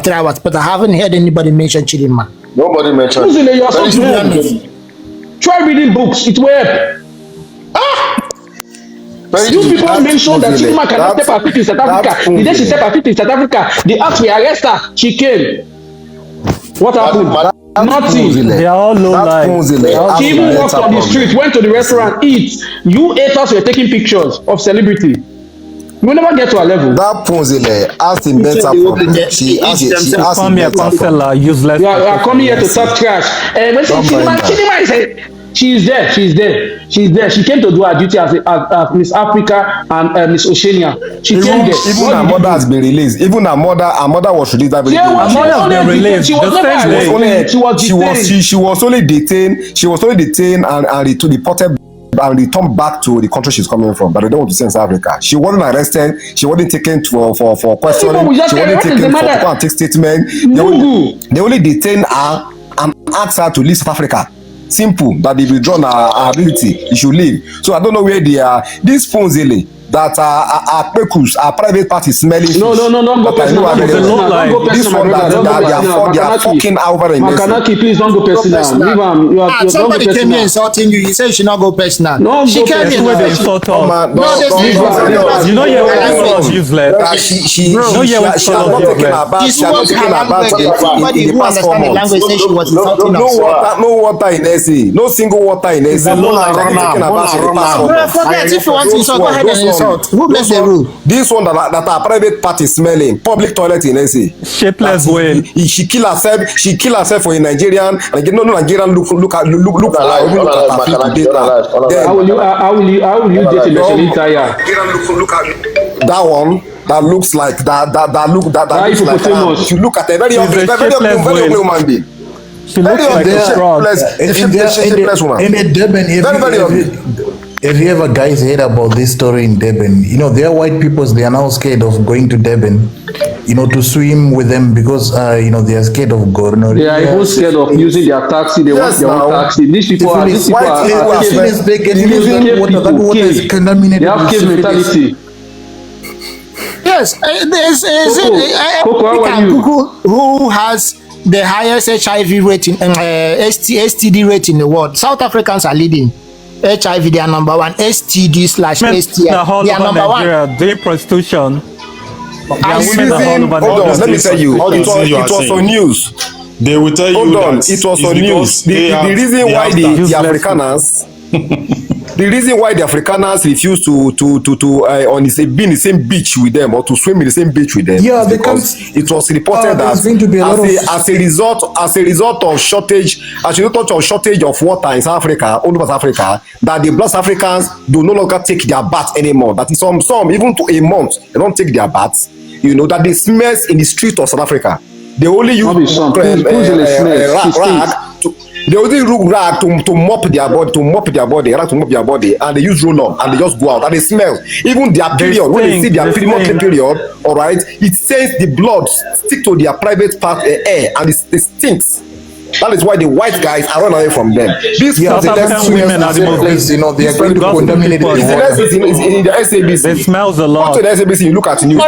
3 hours, but I haven't heard anybody mention Chidinma. Nobody mentioned. Uzile, you are so smart. Try reading books. It will help. You people mentioned that Chidinma cannot step her feet in South Africa. The day she stepped her feet in South Africa, they asked me arrest her. She came. What happened? Nothing. They are all low life. She even walked on the street, went to the restaurant, eat. You haters were taking pictures of celebrity. You will never get to a level. That Ponzile asked him better problem. She asked him better problem. Useless. You are coming here to talk trash. And when Chidinma is she's there. She's there. She came to do her duty as Miss Africa and Miss Oceania. She came there. Even her mother has been released. Even her mother was released. That her mother has been released. She was never arrested. She was only detained. She was only detained and deported and returned back to the country she's coming from. But they don't want to send South Africa. She wasn't arrested. She wasn't taken for questioning. She wasn't taken for to take statement. They only detained her and asked her to leave South Africa. Simple. That they withdrawn her ability. You should leave. So I don't know where they are. This Ponzile that are Pekus, are private parties smelling. No, don't go personal. This one that they are fucking over in Makanaki, please don't go personal. Leave him. Somebody came here insulting you. He said you should not go personal. No, she came here. You know your was useless. She has not taken her bath. She has not taken her bath in the past 4 months. No water in SA. No single water in SA. Forget if you want to insult, go ahead and insult. Who makes the rule? This one that are private party smelling public toilet in SA. Shapeless way. She kill herself. She kill herself for a Nigerian. And no Nigerian look at her. How will you date a Michelin tire? That one. That looks like that looks like if you look at a very ugly human being. She looks like a frog. In Durban, if you ever guys heard about this story in Durban, you know, there are white people, they are now scared of going to Durban, you know, to swim with them because, you know, they are scared of gonorrhea. They are even scared of using their taxi. They want their own taxi. These people are contaminated. They have cave mentality. Yes, who has the highest HIV rating and STD rate in the world. South Africans are leading. HIV, they are number 1. STD/STI, they are number 1. They prostitution. Let me tell you, it was on news. They will tell you that it was on news. The reason why the Afrikaners. The reason why the Afrikaners refuse to be in the same beach with them or to swim in the same beach with them, because it was reported that as a result of shortage of water in South Africa, all over South Africa, that the Black Africans do no longer take their baths anymore. That is some even to a month they don't take their baths. You know that they smells in the street of South Africa. They only use they only use rag to mop their body, and they use roll-on and they just go out and they smell. Even their period, when they see their monthly period, all right, it says the blood stick to their private part air and it stinks. That is why the white guys are running away from them. These African women are the most, you know, they are going to contaminate the water. In the SABC. It smells a lot. Go to the SABC, you look at the news.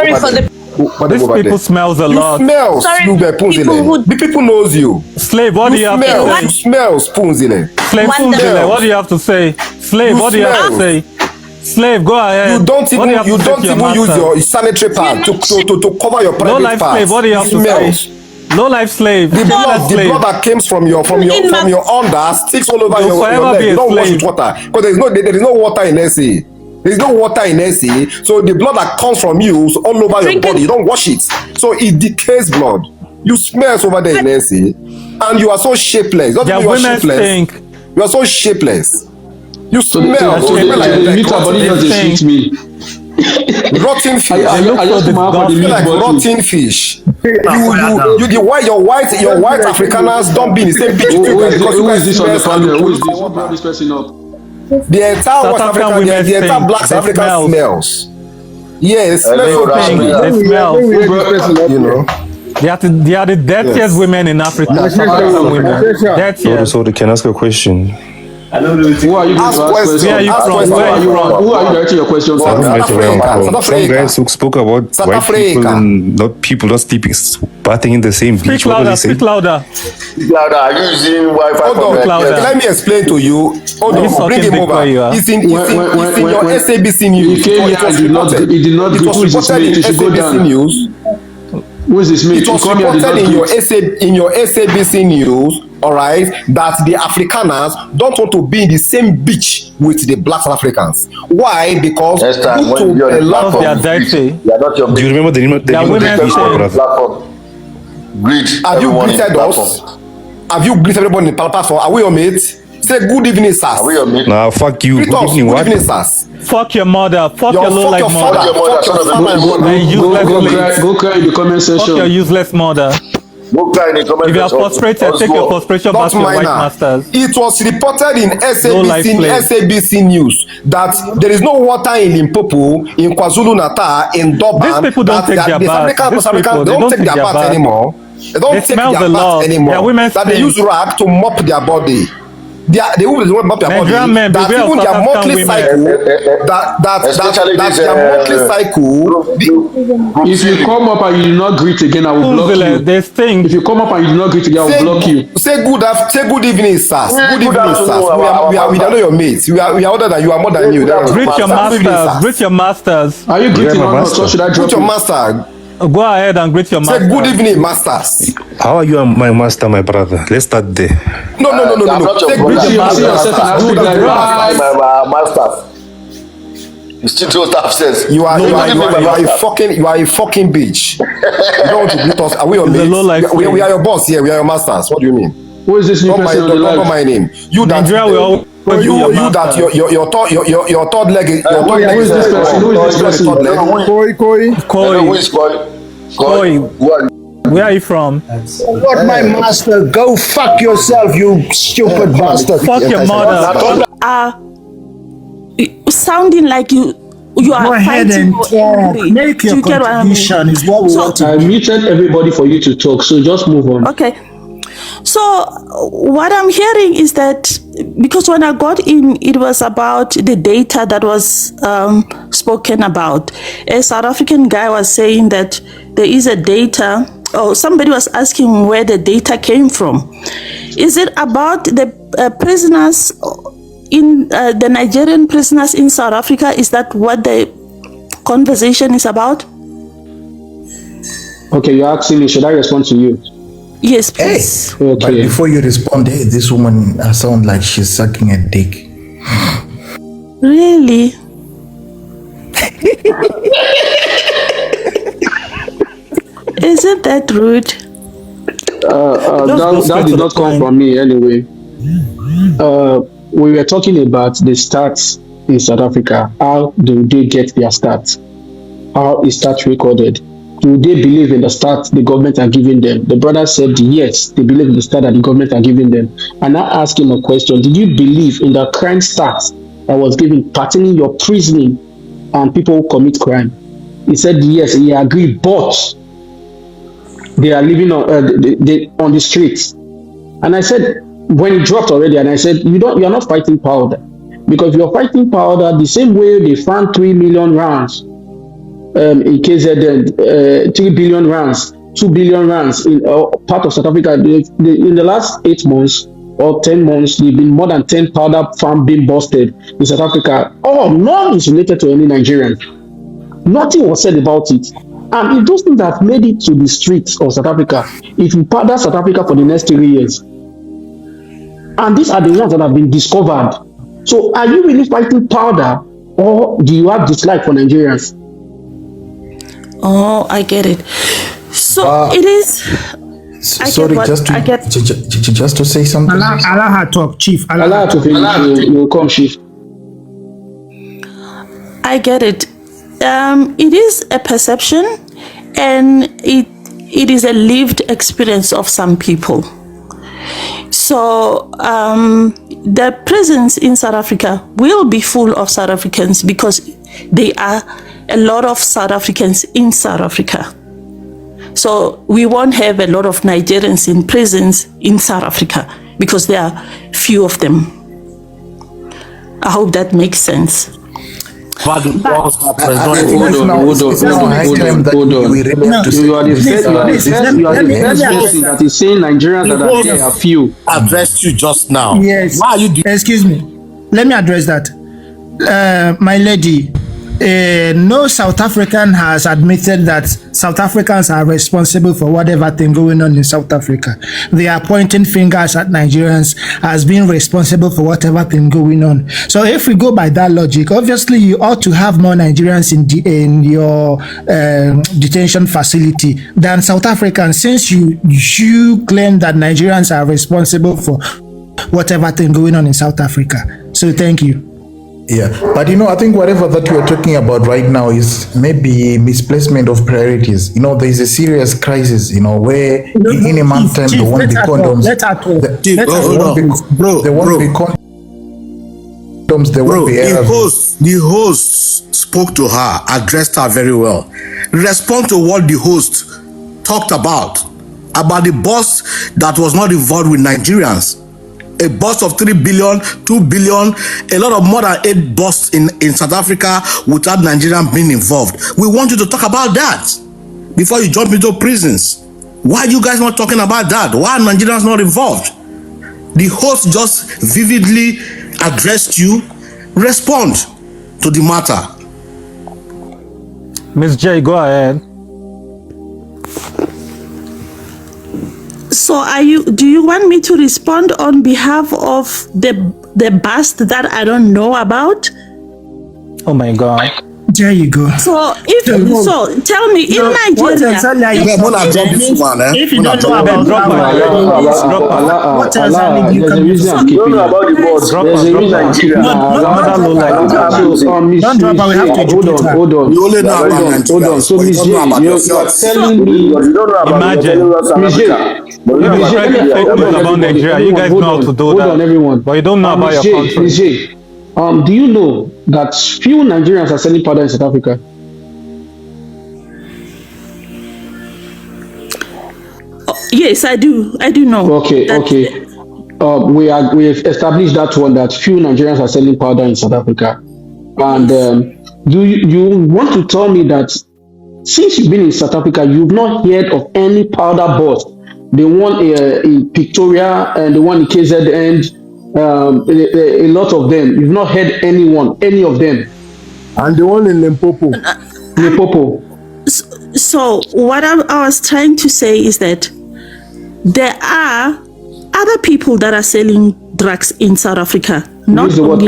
These people smells a lot. Smells. The people knows you. Slave, what do you have to say? You smells, Ponzile. Slave, Ponzile, what do you have to say? Slave, what do you have to say? Slave, go ahead. You don't even use your sanitary pad to cover your private parts. No life slave, what do you have to say? No life slave. The blood that comes from your under sticks all over your leg. You don't wash with water because there is no water in SA. There is no water in SA, so the blood that comes from you is all over your body. You don't wash it, so it decays blood. You smell over there in SA, and you are so shapeless. Not you are shapeless. You are so shapeless. You smell. Rotten fish. Rotten fish. Your white Afrikaners don't be in the same beach with you guys because you guys smell. Who is this person up? The entire West African, the entire Black African smells. Yes, they smell. You know. They are the dirtiest women in Africa. African women. Dirtiest. So can I ask a question? Who are you going to ask questions? Where are you from? Where are you from? Who are you directing your questions to? South Africa. Some guys who spoke about South white people Africa. and not people not sleeping, bathing in the same beach. Speak What louder, does he say? speak louder. Louder. Are you using Wi-Fi? Hold on, Louder. let me explain to you. Hold Are you on, bring fucking him big over. boy you are? It's in your SABC news. He came here and did not. He did not. It was Who is this reported mate? in You should go SABC down. news. Who is this mate? It You was come here and did reported not. in your SABC news, all right, that the Afrikaners don't want to be in the same beach with the black South Africans. Why? Because Next time due when to you're a on the lot Of of their platform, dirty. you are not your Do you remember the name of the There are name of the women beach, my saying- brother? platform. Greet have you everyone in the greeted platform. us? Have you greeted everybody in the platform? Are we your mates? Say good evening, sirs. Are we your mate? Nah, fuck you. Greet Good us. evening, Good what? evening, sirs. Fuck your mother. Fuck your low Fuck life your mother. father. Fuck your Fuck your mother, father and Then mother. useless Go slave. cry in the comment Fuck your section. useless mother. Go cry in the comment If you are section. frustrated, Let's take your go. frustration back Not to your white minor. masters. It was reported in life slave. SABC News that there is no water in Limpopo, in KwaZulu Natal, in Durban. These people don't take their the bath. South Africans, they don't take their bath anymore. They don't They take smell their the bath love. anymore. Their women That they stink. use rag to mop their body. They will mop their Nigerian body. men, That beware of even their South African monthly women. cycle, Especially that this, their monthly cycle. If you come up and you do not greet again, I will block you. They stink. If you come up and you do not greet again, I will block you. Say good evening, sirs. Good Good evening, afternoon, sirs. We are not your mates. We are older than you. Are more than you. Greet your Master. masters. Greet your masters. Are you greeting my or not? master. So should I drop Put your you? master. Go ahead and greet your Say masters. good evening, masters. How are you, my master, my brother? Let's start there. No. I'm not your Say brother. good evening, You see yourself and masters. ask me like, My right? master. You still don't have sense. You are My a fucking bitch. You don't want to greet us. Are we your It's a mates? low-life We thing. are your boss here. We are your masters. What do you mean? Who is this new Don't person on the call live? my name. You that Nigeria will always be your you that master. your third leg is your third leg who is this person? Who is this person? third leg. Who Koi, is Koi? Koi. Who are you? Where are you from? Not my master. Go fuck yourself, you stupid bastard. Fuck your mother. Sounding like you are Go ahead fighting and or talk. angry. Make Do your you get what I mean? contribution is what we So- want to I muted everybody for you to talk, so just move on. Okay. So what I'm hearing is that because when I got in, it was about the data that was spoken about. A South African guy was saying that there is a data, or somebody was asking where the data came from. Is it about the prisoners in the Nigerian prisoners in South Africa? Is that what the conversation is about? Okay, you're asking me, should I respond to you? Yes, Hey, please. but Okay. before you respond, hey, this woman sound like she's sucking a dick. Really? Isn't that rude? That did not come from me anyway. We were talking about the stats in South Africa. How do they get their stats? How is stats recorded? Do they believe in the stats the government are giving them? The brother said yes, they believe in the stats that the government are giving them. And I asked him a question: did you believe in the crime stats that was given pertaining your prisoning and people who commit crime? He said yes, he agreed, but they are living on the streets. And I said, when it dropped already, and I said, you're not fighting powder, because you're fighting powder the same way they found 3 million rounds in KZN, 3 billion rounds, 2 billion rounds in part of South Africa. In the last 8 months or 10 months, there have been more than 10 powder farm being busted in South Africa. None is related to any Nigerian. Nothing was said about it. And if those things have made it to the streets of South Africa, it will powder South Africa for the next 3 years. And these are the ones that have been discovered. So are you really fighting powder, or do you have dislike for Nigerians? Oh, I get it. So it is. Sorry, just to say something. Allah talk, Chief. Allah to finish, you will come, Chief. I get it. It is a perception, and it is a lived experience of some people. So the prisons in South Africa will be full of South Africans because there are a lot of South Africans in South Africa. So we won't have a lot of Nigerians in prisons in South Africa because there are few of them. I hope that makes sense. Hold on. You are the first person that is saying Nigerians that are there are few. Addressed you just now. Yes. Why are you doing? Excuse me. Let me address that. My lady, no South African has admitted that South Africans are responsible for whatever thing going on in South Africa. They are pointing fingers at Nigerians as being responsible for whatever thing going on. So if we go by that logic, obviously you ought to have more Nigerians in your detention facility than South Africans, since you claim that Nigerians are responsible for whatever thing going on in South Africa. So thank you. Yeah, but I think whatever that you are talking about right now is maybe misplacement of priorities. There is a serious crisis, where in a month's time there won't be condoms. There won't be condoms. There won't be ARVs. The host spoke to her, addressed her very well. Respond to what the host talked about the bus that was not involved with Nigerians. A bus of 3 billion, 2 billion, a lot of more than 8 buses in South Africa without Nigerians being involved. We want you to talk about that before you jump into prisons. Why are you guys not talking about that? Why are Nigerians not involved? The host just vividly addressed you. Respond to the matter. Ms. J, go ahead. So do you want me to respond on behalf of the bust that I don't know about? Oh my God. There you go. So tell me, in Nigeria, if you don't know about what exactly you can do? Don't know about the boss. There's a reason. Don't drop her. We have to educate her. Hold on. You only know about Hold on. So Miss J, you are telling me. Imagine. Miss J. About Nigeria, you guys know how to do that. Hold on, everyone. But you don't know about your country. Miss J, do you know that few Nigerians are selling powder in South Africa? Yes, I do. I do know. Okay. We have established that one, that few Nigerians are selling powder in South Africa. And do you want to tell me that since you've been in South Africa, you've not heard of any powder bust? The one in Pretoria and the one in KZN, a lot of them. You've not heard any of them. And the one in Limpopo. So what I was trying to say is that there are other people that are selling drugs in South Africa, not only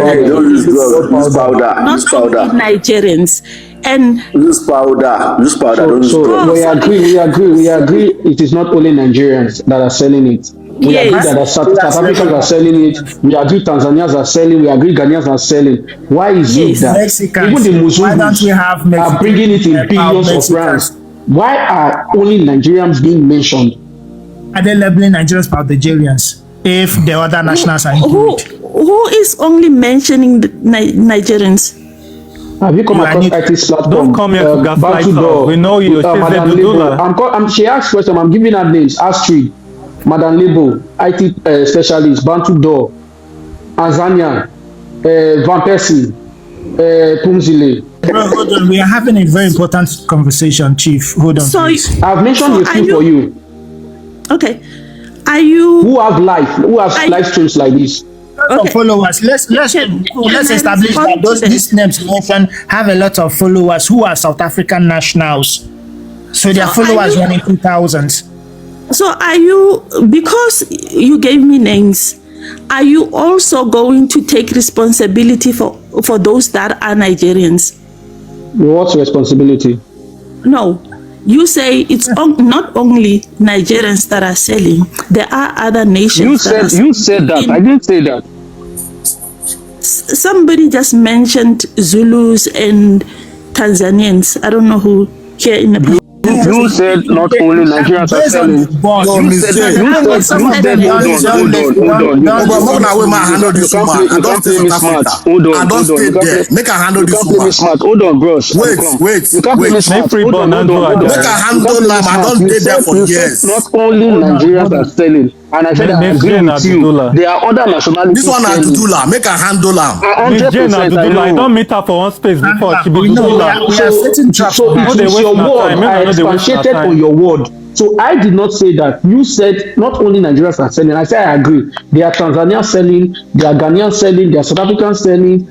Nigerians. And use powder. So we agree. It is not only Nigerians that are selling it. We agree that South Africans are selling it. We agree Tanzanians are selling. We agree Ghanaians are selling. Why is it that Mexicans, even the Muslims are bringing it in billions of rands? Why are only Nigerians being mentioned? Are they labeling Nigerians as Nigerians if the other nationals are included? Who is only mentioning the Nigerians? Have you come across IT platform? Don't come here to gaslight us. We know you. She asked question. I'm giving her names. Astrid, Madam Lebo, IT specialist, Bantu Door, Azania, Van Persie, Pumzile. Hold on. We are having a very important conversation, Chief. Hold on, please. I've mentioned a few for you. Okay. Are you who have live streams like this? Okay. Followers. Let's establish that these names mentioned have a lot of followers who are South African nationals. So their followers running 2,000. So are you, because you gave me names, are you also going to take responsibility for those that are Nigerians? What responsibility? No. You say it's not only Nigerians that are selling. There are other nations. You said that. I didn't say that. Somebody just mentioned Zulus and Tanzanians. I don't know who here in the. You said not only Nigerians are selling. You said I don't stay in South Africa. I don't stay there. Make a handle this woman. Hold on, bros. Wait. You can't play me smart. Hold on. Make a handle them. I don't stay there for years. Not only Nigerians are selling. And I said I agree with you. There are other nationalities. This one na Dudula. Make a handle them. 100%. I don't meet her for one space before. She be Dudula. So it is your word. I expatiated on your word. So I did not say that. You said not only Nigerians are selling. I said I agree. There are Tanzanians selling. There are Ghanaians selling. There are South Africans selling.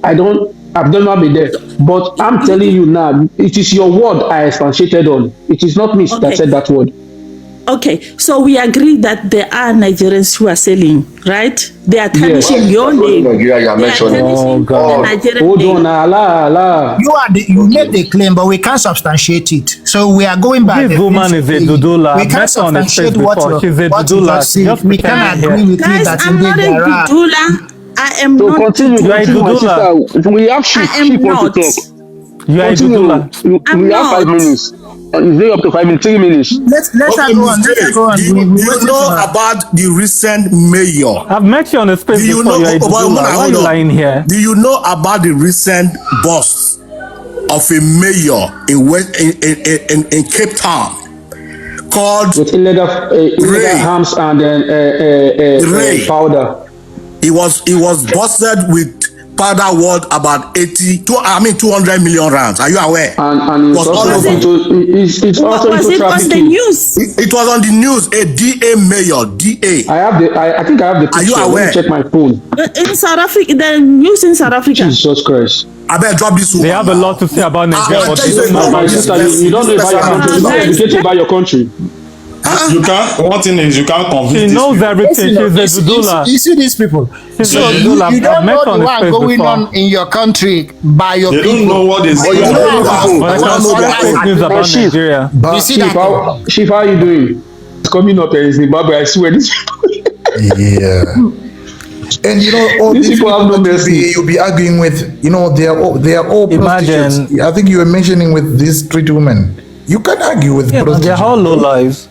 I've never been there. But I'm telling you now, it is your word I expatiated on. It is not me that said that word. Okay, so we agree that there are Nigerians who are selling, right? They are tarnishing your name. Nigeria, you are mentioning. Hold on, Allah. You made the claim, but we can't substantiate it. So we are going back. This woman is a Dudula. We can't substantiate what you just said. We can't agree with you that I'm not a Dudula. I am not. Continue, my sister. We have sheep want to talk. You are a Dudula. We have 5 minutes. Is it up to 5 minutes? 3 minutes. Let's go on. Do you know about the recent mayor? I've met you on the space before. You are a Dudula. Why are you lying here? Do you know about the recent bust of a mayor in Cape Town called with illegal arms and powder? He was busted with powder worth about 200 million rands. Are you aware? And it's also into trafficking. It was on the news. A DA mayor, DA. I think I have the picture. Are you aware? Let me check my phone. In South Africa, the news in South Africa. Jesus Christ. I better drop this one. They have a lot to say about Nigeria, but my sister, you don't know about your country. You don't educate about your country. You can't. One thing is you can't convince. She knows everything. She's a Dudula. You see these people. She's So a Dudula. you don't I've met know her on the the one space going before. on in your country by your They people. don't know what is. But you know But I don't know the fake news about Nigeria. You see that? Chief, how are you doing? It's coming up in Zimbabwe. I swear this. Yeah. And you know, all these people have no mercy. You'll be arguing with, you know, they are all prostitutes. Imagine. I think you were mentioning with these 3 women. You can argue with prostitutes. They're all low lives.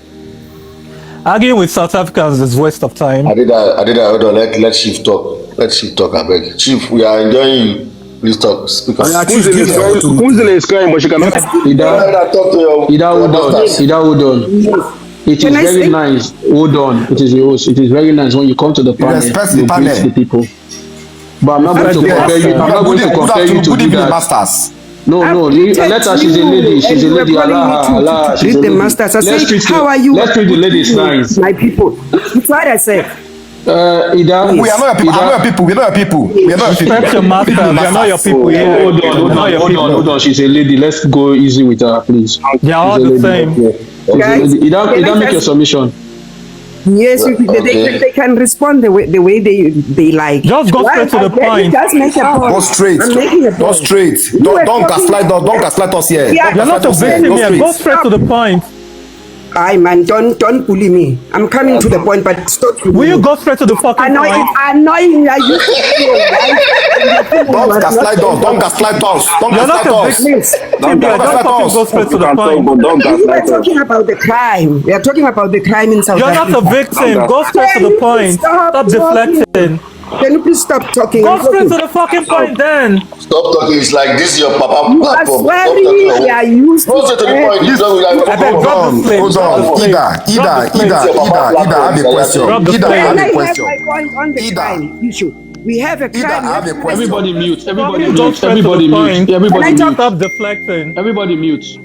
Arguing with South Africans is waste of time. I did that. Hold on. Let Chief talk. I beg. Chief, we are enjoying you. Please talk. Speak up. Kunzile is crying, but she cannot. Hold on. It is very nice. Hold on. It is yours. It is very nice when you come to the panel. You greet the people. But I'm not going to compare you. I'm not going to compare you to do that. No. Let her. She's a lady. She's a lady. Allah. Read the masters. I say, how are you? Let's treat the ladies nice. My people. That's what I said. Ida. We are not your people. We are not your people. We are not your people. Respect your masters. We are not your people. Hold on. She's a lady. Let's go easy with her, please. They are all the same. Guys, Ida, make your submission. Yes, they can respond the way they like. Just go straight to the point. Just make a point. Go straight. Go straight. Don't gaslight us here. Yeah. You're not a victim here. Go straight to the point. Aye, man, don't bully me. I'm coming to the point, but stop. Will you go straight to the fucking point? Annoying. Don't gaslight us. Don't gaslight us. You're not a victim. Don't go straight to the point. We are talking about the crime. We are talking about the crime in South Africa. You're not a victim. Go straight to the point. Stop deflecting. Can you please stop talking? Go straight to the fucking point then. Stop talking. It's like this is your papa platform. We are used to go straight to the point. You don't Hold on. Ida, I have a question. Ida, I have my point on the crime issue. We have a crime. Everybody mute. Stop deflecting. Everybody mute.